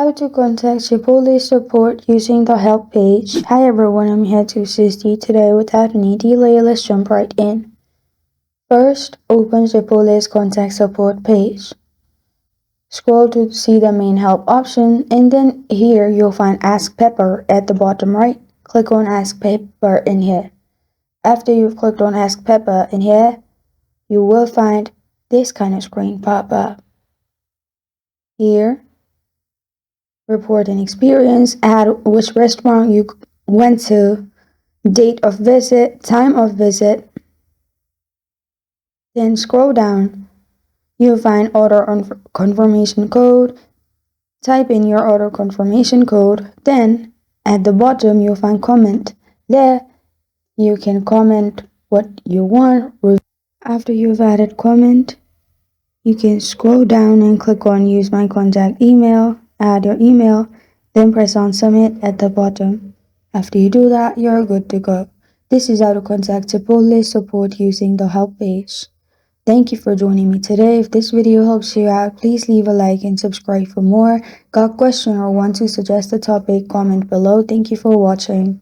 How to contact Chipotle support using the help page. Hi everyone, I'm here to assist you today without any delay. Let's jump right in. First, open Chipotle's contact support page. Scroll to see the main help option, and then here you'll find Ask Pepper at the bottom right. Click on Ask Pepper in here. After you've clicked on Ask Pepper in here, you will find this kind of screen pop up. Here, report an experience, add which restaurant you went to, date of visit, time of visit. Then scroll down. You'll find order confirmation code. Type in your order confirmation code. Then at the bottom you'll find comment. There you can comment what you want. After you've added comment, you can scroll down and click on use my contact email, add your email, then press on submit at the bottom. After you do that, you're good to go. This is how to contact Chipotle support using the help page. Thank you for joining me today. If this video helps you out, please leave a like and subscribe for more. Got a question or want to suggest a topic, comment below. Thank you for watching.